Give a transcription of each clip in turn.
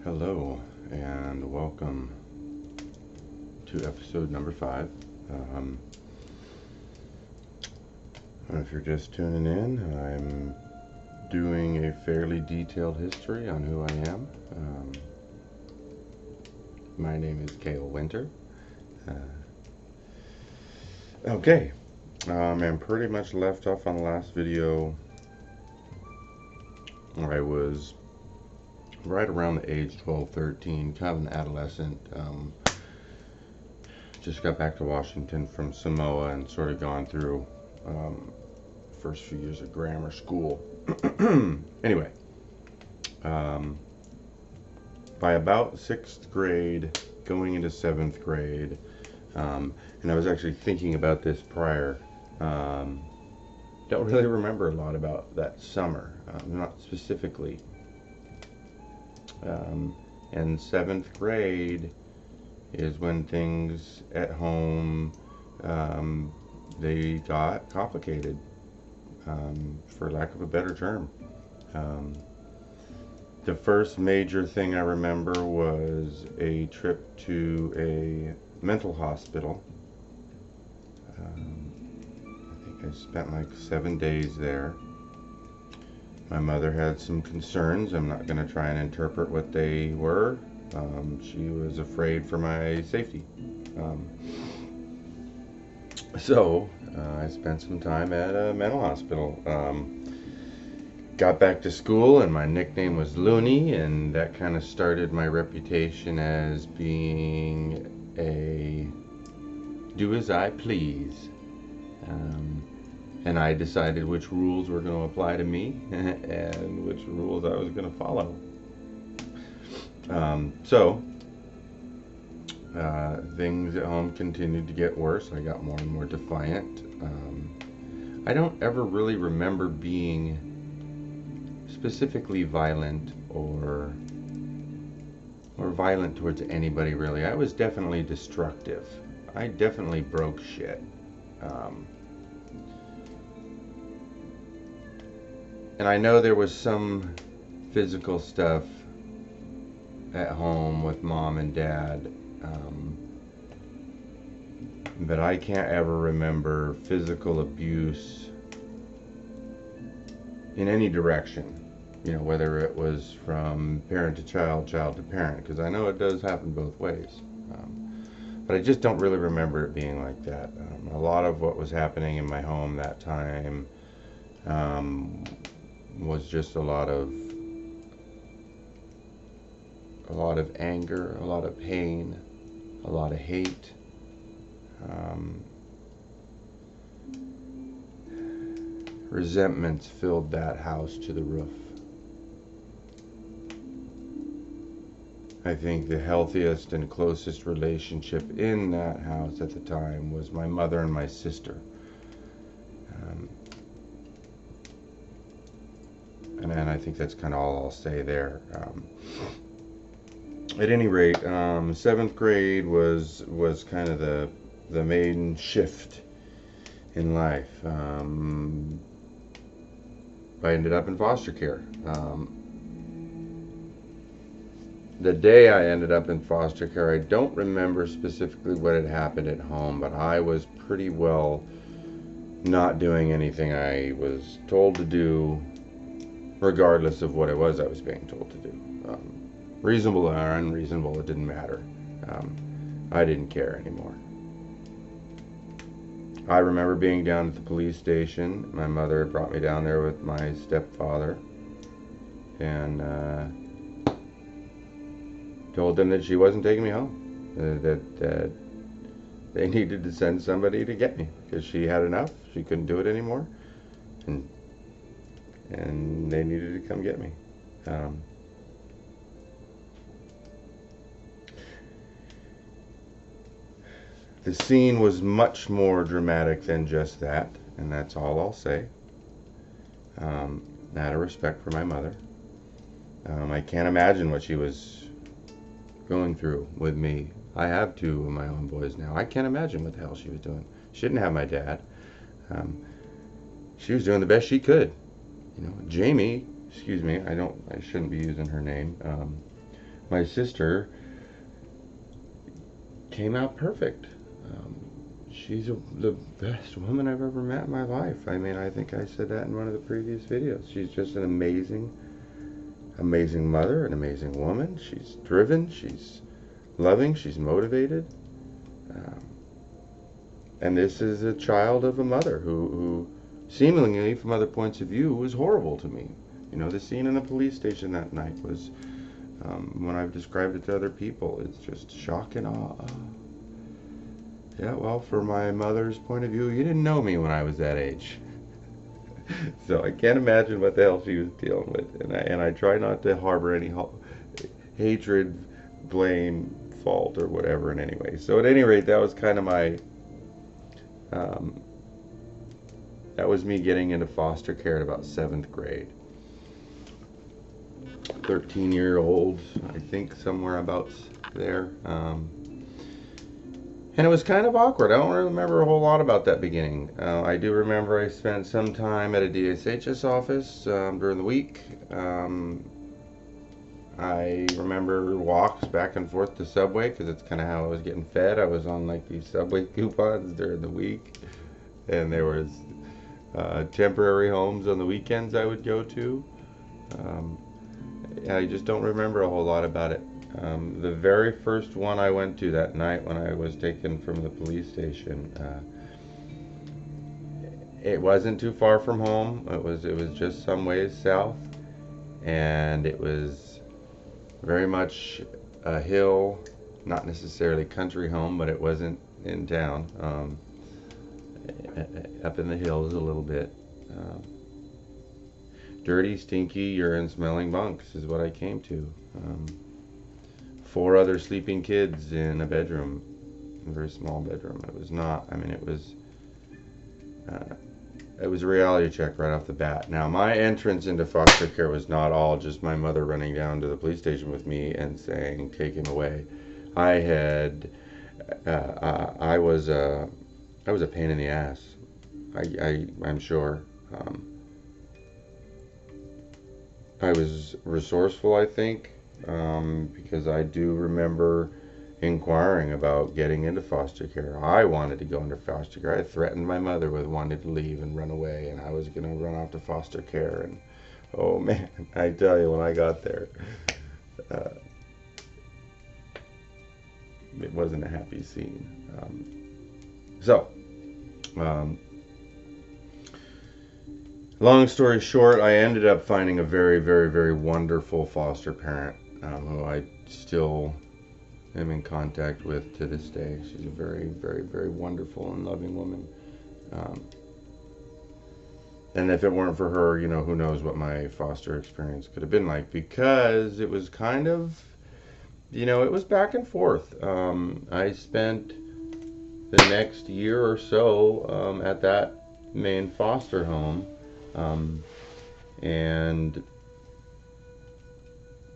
Hello and welcome to episode number 5. Um, if you're just tuning in, I'm doing a fairly detailed history on who I am. My name is Cale Winter. And pretty much left off on the last video. I was right around the age 12, 13, kind of an adolescent. Just got back to Washington from Samoa and sort of gone through first few years of grammar school. Anyway, by about 6th grade, going into 7th grade, and I was actually thinking about this prior, don't really remember a lot about that summer, not specifically. And 7th grade is when things at home, they got complicated, for lack of a better term. The first major thing I remember was a trip to a mental hospital. I think I spent like 7 days there. My mother had some concerns. I'm not going to try and interpret what they were. She was afraid for my safety. So I spent some time at a mental hospital. Got back to school and my nickname was Looney, and that kind of started my reputation as being a do as I please. And I decided which rules were going to apply to me and which rules I was going to follow. Things at home continued to get worse. I got more and more defiant. I don't ever really remember being specifically violent or violent towards anybody, really. I was definitely destructive. I definitely broke shit. And I know there was some physical stuff at home with mom and dad, but I can't ever remember physical abuse in any direction, whether it was from parent to child, child to parent, because I know it does happen both ways. But I just don't really remember it being like that. A lot of what was happening in my home that time was just a lot of anger, a lot of pain, a lot of hate. Resentments filled that house to the roof. I think the healthiest and closest relationship in that house at the time was my mother and my sister. And I think that's kind of all I'll say there. At any rate, 7th grade was kind of the main shift in life. I ended up in foster care. The day I ended up in foster care, I don't remember specifically what had happened at home, but I was pretty well not doing anything I was told to do, regardless of what it was I was being told to do. Reasonable or unreasonable, it didn't matter. I didn't care anymore. I remember being down at the police station. My mother brought me down there with my stepfather and told them that she wasn't taking me home, that they needed to send somebody to get me because she had enough. She couldn't do it anymore, and they needed to come get me. The scene was much more dramatic than just that, and that's all I'll say. Out of respect for my mother. I can't imagine what she was going through with me. I have 2 of my own boys now. I can't imagine what the hell she was doing. She didn't have my dad. She was doing the best she could. Jamie, excuse me, I shouldn't be using her name. my sister came out perfect. She's the best woman I've ever met in my life. I mean, I think I said that in one of the previous videos. She's just an amazing mother, an amazing woman. She's driven, she's loving, she's motivated. Um, and this is a child of a mother who seemingly, from other points of view, was horrible to me. You know, the scene in the police station that night was, when I've described it to other people, it's just shock and awe. Yeah, well, from my mother's point of view, you didn't know me when I was that age. So I can't imagine what the hell she was dealing with. And I try not to harbor any hatred, blame, fault, or whatever in any way. So at any rate, that was kind of my, that was me getting into foster care at about 7th grade. 13-year-old, I think, somewhere about there. And it was kind of awkward. I don't really remember a whole lot about that beginning. I do remember I spent some time at a DSHS office during the week. I remember walks back and forth to Subway because it's kind of how I was getting fed. I was on like these Subway coupons during the week. And there was temporary homes on the weekends I would go to. I just don't remember a whole lot about it. The very first one I went to that night when I was taken from the police station, it wasn't too far from home. It was just some ways south, and it was very much a hill, not necessarily country home, but it wasn't in town, up in the hills a little bit. Dirty, stinky, urine-smelling bunks is what I came to. 4 other sleeping kids in a bedroom, a very small bedroom. It was not, I mean, it was a reality check right off the bat. Now, my entrance into foster care was not all just my mother running down to the police station with me and saying, take him away. I was a pain in the ass. I'm sure. I was resourceful, I think. Because I do remember inquiring about getting into foster care. I wanted to go into foster care. I threatened my mother with wanting to leave and run away, and I was going to run off to foster care. And oh man, I tell you, when I got there, it wasn't a happy scene. Long story short, I ended up finding a very, very, very wonderful foster parent who I still am in contact with to this day. She's a very, very, very wonderful and loving woman. And if it weren't for her, you know, who knows what my foster experience could have been like, because it was kind of, you know, it was back and forth. I spent the next year or so at that main foster home. And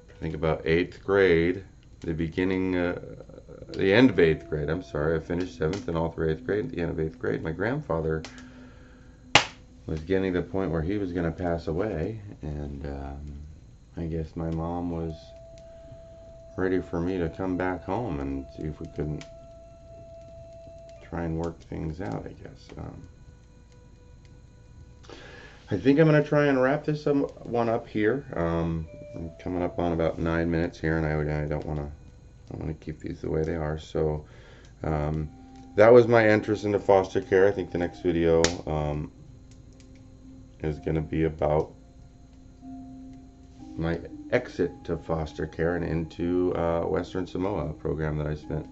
I think about 8th grade, the end of 8th grade, I'm sorry, I finished 7th and all through 8th grade. At the end of 8th grade, my grandfather was getting to the point where he was going to pass away, and I guess my mom was ready for me to come back home and see if we couldn't try and work things out, I guess. I think I'm going to try and wrap this one up here. I'm coming up on about 9 minutes here, and I don't want to keep these the way they are. So that was my entrance into foster care. I think the next video is going to be about my exit to foster care and into Western Samoa, a program that I spent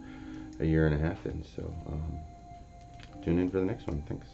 a year and a half in. So tune in for the next one. Thanks.